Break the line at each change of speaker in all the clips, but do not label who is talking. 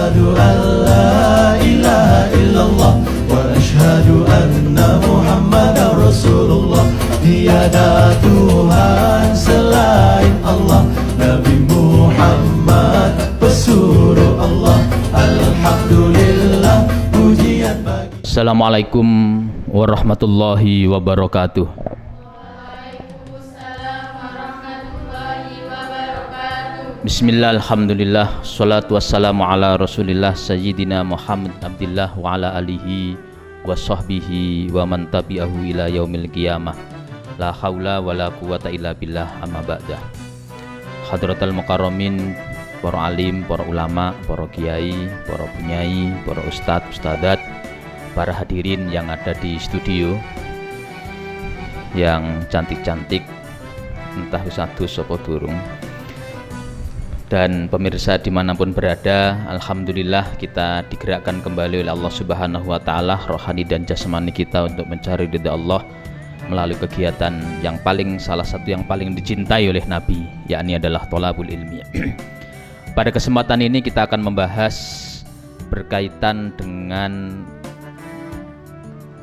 Asyhadu an la ilaha illallah wa asyhadu anna Muhammadar Rasulullah. Tiada Tuhan selain Allah, Nabi Muhammad pesuruh Allah. Alhamdulillah, pujian bagi.
Assalamualaikum warahmatullahi wabarakatuh. Bismillah, alhamdulillah, salatu wassalamu ala rasulillah sayyidina Muhammad abdillah wa ala alihi wa sahbihi wa man tabi'ahu ila yaumil qiyamah. La haula wa la quwata illa billah, amma ba'dah. Hadratal mukarramin, para alim, para ulama, para kiai, para punyai, para ustadz, ustadzat, para hadirin yang ada di studio, yang cantik-cantik, entah usadu sapa durung, dan pemirsa dimanapun berada. Alhamdulillah kita digerakkan kembali oleh Allah Subhanahu wa Ta'ala, rohani dan jasmani kita untuk mencari ridha Allah melalui kegiatan yang salah satu yang paling dicintai oleh Nabi, yakni adalah thalabul ilmi. Pada kesempatan ini kita akan membahas berkaitan dengan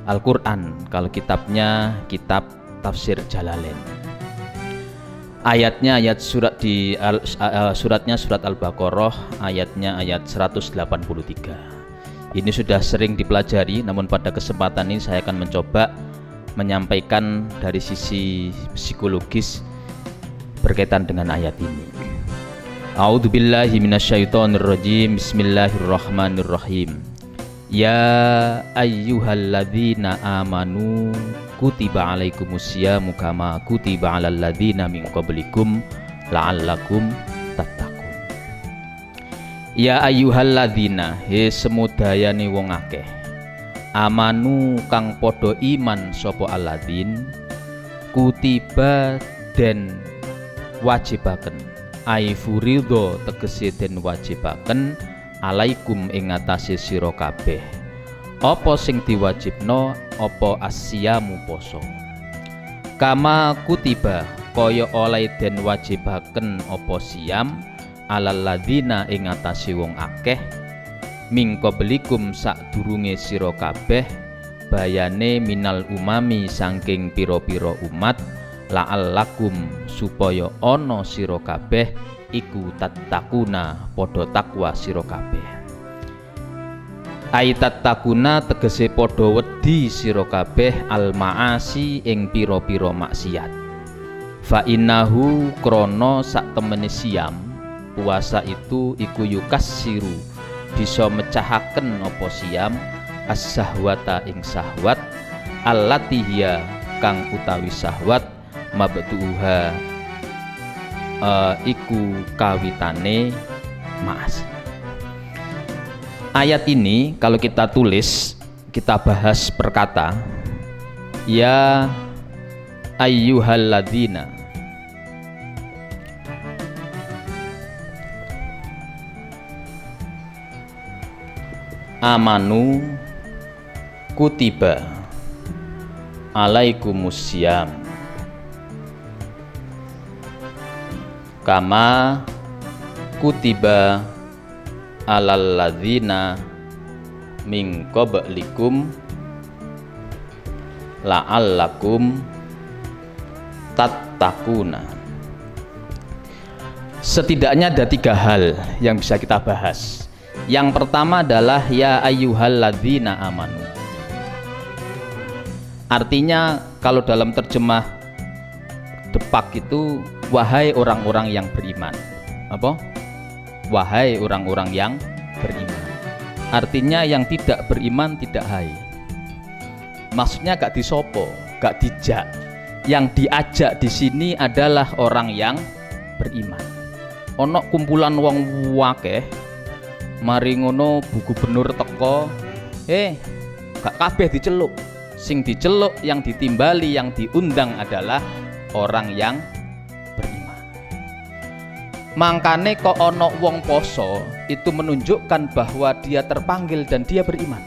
Al-Quran, kalau kitabnya kitab Tafsir Jalalain. Ayatnya suratnya surat Al-Baqarah, ayatnya ayat 183. Ini sudah sering dipelajari, namun pada kesempatan ini saya akan mencoba menyampaikan dari sisi psikologis berkaitan dengan ayat ini. A'udzubillahi minasyaitonirrajim. Bismillahirrahmanirrahim. Ya ayyuhalladzina amanu kutiba alaikumusyamu kama kutiba alal ladzina min qablikum la'allakum tattaqun. Ya ayyuhalladzina, he semudayane wong akeh, amanu kang padha iman sapa alladzin, kutiba den wajibaken, ai furidho tegese den wajibaken, alaikum ing atase sira kabeh. Apa sing diwajibno? Apa asyamu poso. Kama kutiba, kaya oleh den wajibaken apa siyam, alal ladzina ing atase wong akeh, mingko belikum sadurunge sira kabeh, bayane minal umami saking pira-pira umat, la'allakum supaya ana sira kabeh iku tattakuna padha takwa sira kabeh. Aitat takuna tegese padha wedi sira kabeh al maasi ing pira-pira maksiat. Fa innahu krana sak temene siam, puasa itu iku yukassiru, bisa mecahaken apa siam, as-sahwata ing syahwat, allati hiya kang utawi syahwat, mabtuha iku kawitane maasi. Ayat ini kalau kita tulis, kita bahas per kata. Ya ayyuhalladzina, amanu kutiba alaikumussyam kama kutiba alal ladzina min qablikum la'allakum tattaquna. Setidaknya ada 3 hal yang bisa kita bahas. Yang pertama adalah ya ayyuhalladzina amanu. Artinya kalau dalam terjemah Depak itu wahai orang-orang yang beriman. Apa? Wahai orang-orang yang beriman. Artinya yang tidak beriman tidak hai. Maksudnya gak disopo, gak dijak. Yang diajak di sini adalah orang yang beriman. Ono kumpulan wong wakeh, mari ngono Bu Gubernur teko, gak kabeh diceluk. Sing diceluk, yang ditimbali, yang diundang adalah orang yang beriman. Mangkane kok ono wong poso itu menunjukkan bahwa dia terpanggil dan dia beriman.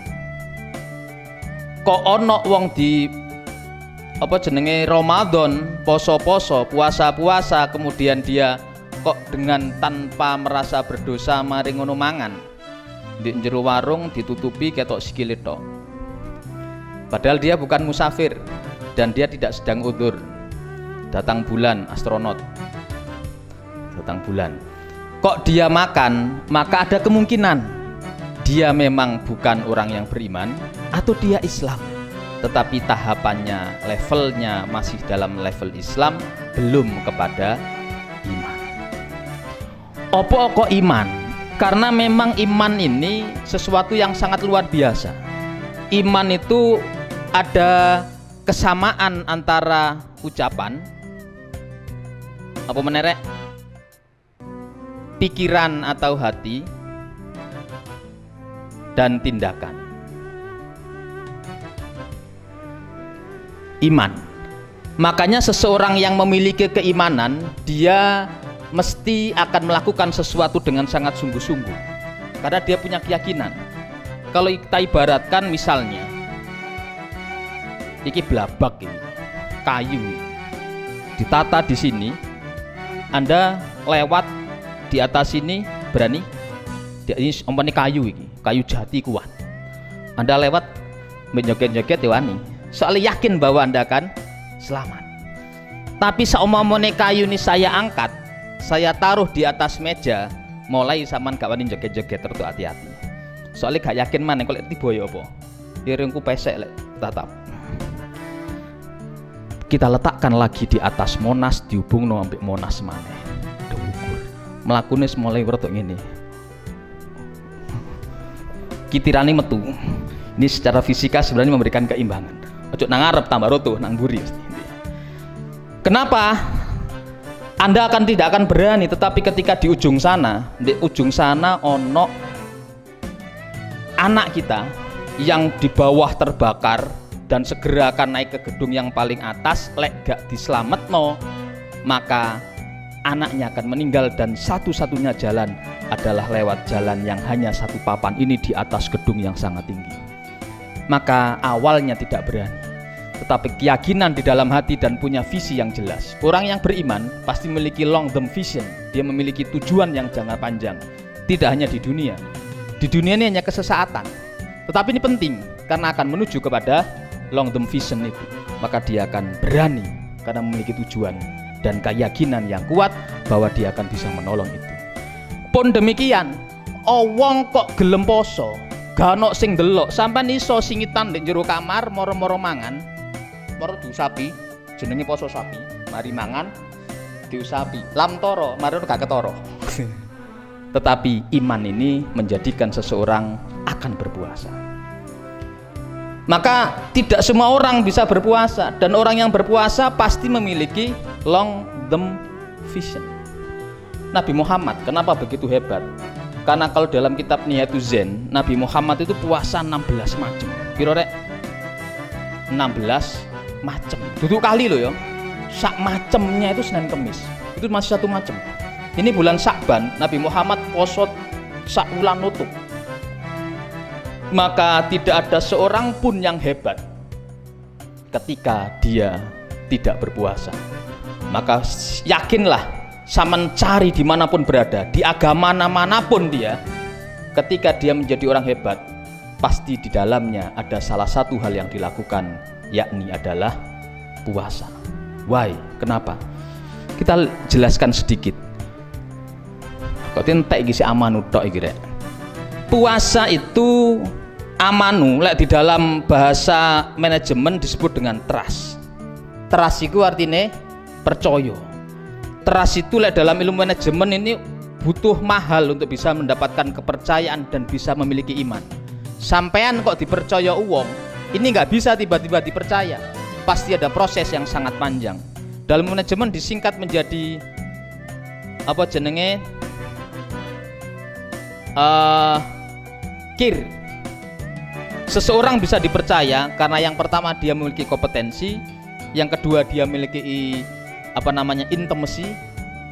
Kok ono wong di Ramadan, poso-poso, puasa-puasa, kemudian dia kok dengan tanpa merasa berdosa mari ngono mangan. di jero warung ditutupi ketok sikile tok. Padahal dia bukan musafir dan dia tidak sedang udzur. Datang bulan, astronot. Datang bulan. Kok dia makan, maka ada kemungkinan dia memang bukan orang yang beriman atau dia Islam, tetapi tahapannya, levelnya masih dalam level Islam, belum kepada iman. Opo kok iman? Karena memang iman ini sesuatu yang sangat luar biasa. Iman itu ada kesamaan antara ucapan, apa menerek, pikiran atau hati, dan tindakan. Iman. Makanya seseorang yang memiliki keimanan, dia mesti akan melakukan sesuatu dengan sangat sungguh-sungguh, karena dia punya keyakinan. Kalau kita ibaratkan misalnya iki blabak ini, kayu ditata di sini, Anda lewat di atas sini berani? Ini umpamanya kayu ini, kayu jati kuat. Anda lewat menjoget-joget wani, soalnya yakin bahwa Anda akan selamat. Tapi saumpamanya kayu ini saya angkat, saya taruh di atas meja, mulai sampean gak wani joget-joget, terus hati-hati. Soalnya gak yakin mana kalau tiba ya apa. Irungku pesek lek tatap. Kita letakkan lagi di atas Monas, dihubungno ambek Monas maneh. Dhuwur. Mlakune mulai wertok ngene. Kitirane metu. Ini secara fisika sebenarnya memberikan keimbangan. Ojo nang ngarep tambah roto, nang mburi. Kenapa? Anda tidak akan berani, tetapi ketika di ujung sana ono anak kita yang di bawah terbakar dan segera akan naik ke gedung yang paling atas, lek gak dislametno, maka anaknya akan meninggal dan satu-satunya jalan adalah lewat jalan yang hanya satu papan ini di atas gedung yang sangat tinggi. Maka awalnya tidak berani, tetapi keyakinan di dalam hati dan punya visi yang jelas. Orang yang beriman pasti memiliki long term vision, dia memiliki tujuan yang jangka panjang, tidak hanya di dunia. Di dunia ini hanya kesesaatan, tetapi ini penting karena akan menuju kepada long term vision itu. Maka dia akan berani karena memiliki tujuan dan keyakinan yang kuat bahwa dia akan bisa menolong itu. Pun demikian, wong kok gelem poso, gak ono sing delok, sampean iso singitan ndek jero kamar moro-moro mangan, moro diusapi, jenenge poso sapi, mari mangan diusapi, lam toro, mari gak ketoro. Tetapi iman ini menjadikan seseorang akan berpuasa. Maka tidak semua orang bisa berpuasa, dan orang yang berpuasa pasti memiliki long term vision. Nabi Muhammad kenapa begitu hebat? Karena kalau dalam kitab Nihayatul Zen, Nabi Muhammad itu puasa 16 macam. Kira rek 16 macam. Duduk kali loh ya. Sak macemnya itu Senin Kemis. Itu masih satu macam. Ini bulan Syakban, Nabi Muhammad poso sak wulan nutup. Maka tidak ada seorang pun yang hebat ketika dia tidak berpuasa. Maka yakinlah, sama cari dimanapun berada, di agama manapun dia, ketika dia menjadi orang hebat, pasti di dalamnya ada salah satu hal yang dilakukan, yakni adalah puasa. Why? Kenapa? Kita jelaskan sedikit. Kok entek iki si amanu tok iki rek. Puasa itu amanu, lek di dalam bahasa manajemen disebut dengan trust. Trust itu artinya percaya. Trust itu lek dalam ilmu manajemen ini butuh mahal untuk bisa mendapatkan kepercayaan dan bisa memiliki iman. Sampean kok dipercaya uang, ini nggak bisa tiba-tiba dipercaya. Pasti ada proses yang sangat panjang. Dalam manajemen disingkat menjadi apa jenenge? KIR. Seseorang bisa dipercaya karena yang pertama dia memiliki kompetensi, yang kedua dia memiliki intimacy,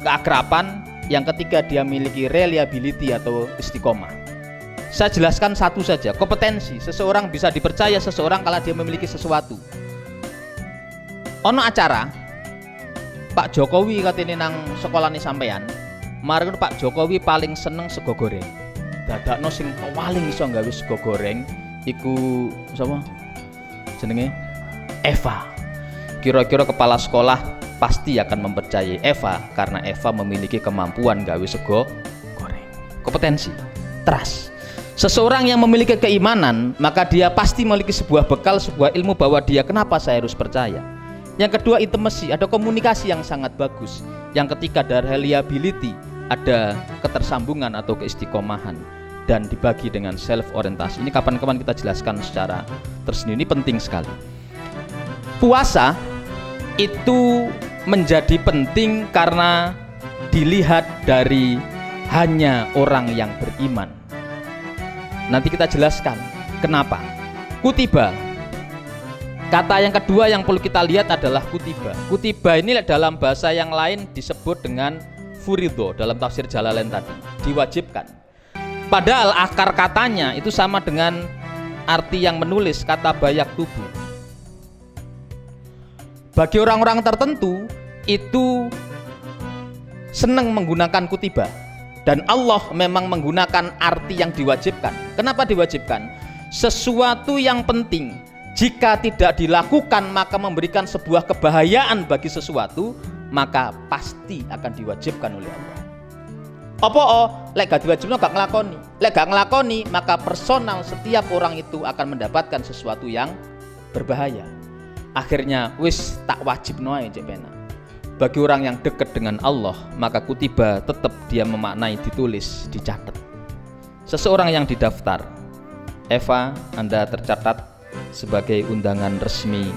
keakraban, yang ketiga dia memiliki reliability atau istiqomah. Saya jelaskan satu saja, kompetensi. Seseorang bisa dipercaya seseorang kalau dia memiliki sesuatu. Ono acara Pak Jokowi katanya nang sekolah nih sampean, kemarin Pak Jokowi paling seneng sego goreng. dadakno sing paling iso gawe sego goreng iku sapa jenenge Eva. Kira-kira kepala sekolah pasti akan mempercayai Eva karena Eva memiliki kemampuan gawe sego goreng. Kompetensi, trust. Seseorang yang memiliki keimanan, maka dia pasti memiliki sebuah bekal, sebuah ilmu bahwa dia kenapa saya harus percaya. Yang kedua, intimacy, ada komunikasi yang sangat bagus. Yang ketiga, ada reliability, ada ketersambungan atau keistiqomahan, dan dibagi dengan self orientasi. Ini kapan-kapan kita jelaskan secara tersendiri, ini penting sekali. Puasa itu menjadi penting karena dilihat dari hanya orang yang beriman. Nanti kita jelaskan kenapa. Kutiba, kata yang kedua yang perlu kita lihat adalah kutiba. Kutiba ini dalam bahasa yang lain disebut dengan furidho dalam tafsir Jalalain tadi, diwajibkan. Padahal akar katanya itu sama dengan arti yang menulis, kata bayak tubuh. Bagi orang-orang tertentu itu senang menggunakan kutiba, dan Allah memang menggunakan arti yang diwajibkan. Kenapa diwajibkan? Sesuatu yang penting jika tidak dilakukan maka memberikan sebuah kebahayaan bagi sesuatu, maka pasti akan diwajibkan oleh Allah. Apa lek gak diwajibno gak nglakoni. Lek gak nglakoni maka personal setiap orang itu akan mendapatkan sesuatu yang berbahaya. Akhirnya wis tak wajibno ae cek penak. Bagi orang yang dekat dengan Allah, maka kutiba tetap dia memaknai ditulis, dicatat. Seseorang yang didaftar, Eva, Anda tercatat sebagai undangan resmi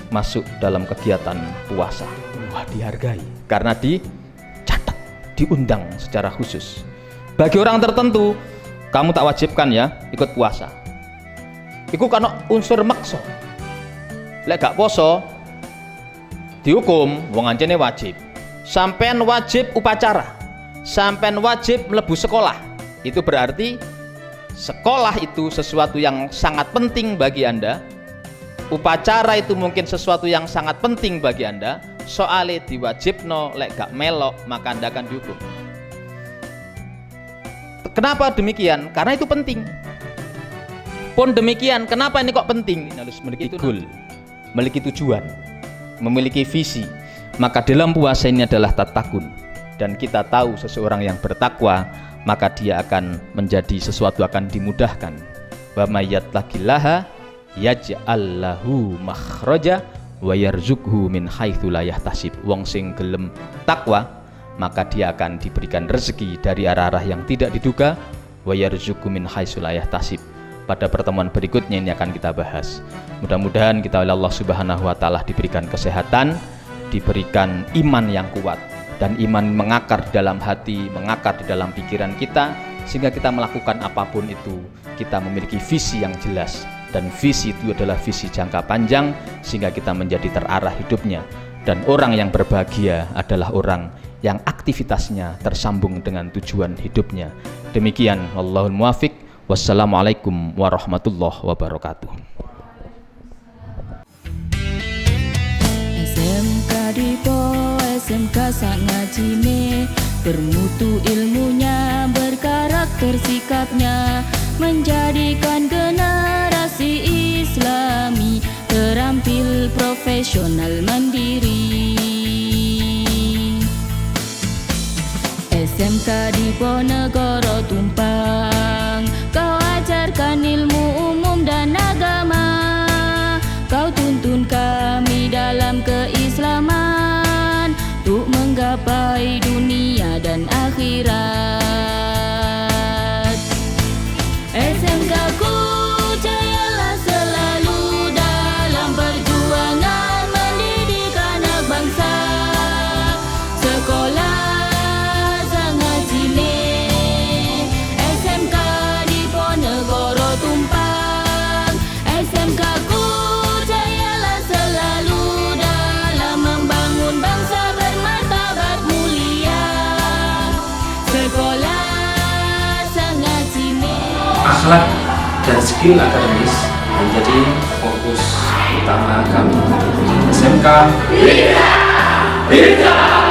masuk dalam kegiatan puasa. Wah, dihargai karena dicatat, diundang secara khusus. Bagi orang tertentu, kamu tak wajibkan ya ikut puasa. Iku karena unsur makso. Lek gak poso dihukum, wong ancene wajib. Sampean wajib upacara, sampean wajib mlebu sekolah. Itu berarti sekolah itu sesuatu yang sangat penting bagi Anda. Upacara itu mungkin sesuatu yang sangat penting bagi Anda. Soale diwajibno, lek gak melok maka Anda akan dihukum. Kenapa demikian? Karena itu penting. Pun demikian, kenapa ini kok penting? Ini harus memiliki goal, memiliki tujuan, memiliki visi. Maka dalam puasa ini adalah tatakun, dan kita tahu seseorang yang bertakwa maka dia akan menjadi sesuatu, akan dimudahkan. Wa may yattaqillaha yaj'al lahu makhraja wa yarzuqhu min haitsu la yahtasib. Wong sing gelem takwa maka dia akan diberikan rezeki dari arah-arah yang tidak diduga. Wa yarzuqhu min haitsu la yahtasib. Pada pertemuan berikutnya ini akan kita bahas. Mudah-mudahan kita oleh Allah Subhanahu wa taala diberikan kesehatan, diberikan iman yang kuat, dan iman mengakar di dalam hati, mengakar di dalam pikiran kita, sehingga kita melakukan apapun itu kita memiliki visi yang jelas, dan visi itu adalah visi jangka panjang sehingga kita menjadi terarah hidupnya. Dan orang yang berbahagia adalah orang yang aktivitasnya tersambung dengan tujuan hidupnya. Demikian, wallahul muwaffiq. Wassalamualaikum warahmatullahi wabarakatuh.
SMK Dipo, SMK sak ngajine, bermutu ilmunya, berkarakter sikapnya, menjadikan generasi Islami terampil, profesional, mandiri. SMK Diponegoro Tumpang, kau ajarkan ilmu umum dan agama, kau tuntun kami dalam keislaman untuk menggapai dunia dan akhirat. SMK ku jayalah selalu dalam perjuangan mendidik anak bangsa. Sekolah sangat cilik, SMK Diponegoro Tumpang. SMK ku jayalah selalu dalam membangun bangsa bermartabat mulia. Sekolah sangat cilik.
Akhlak dan skill akademis menjadi fokus utama kami. SMK Bisa!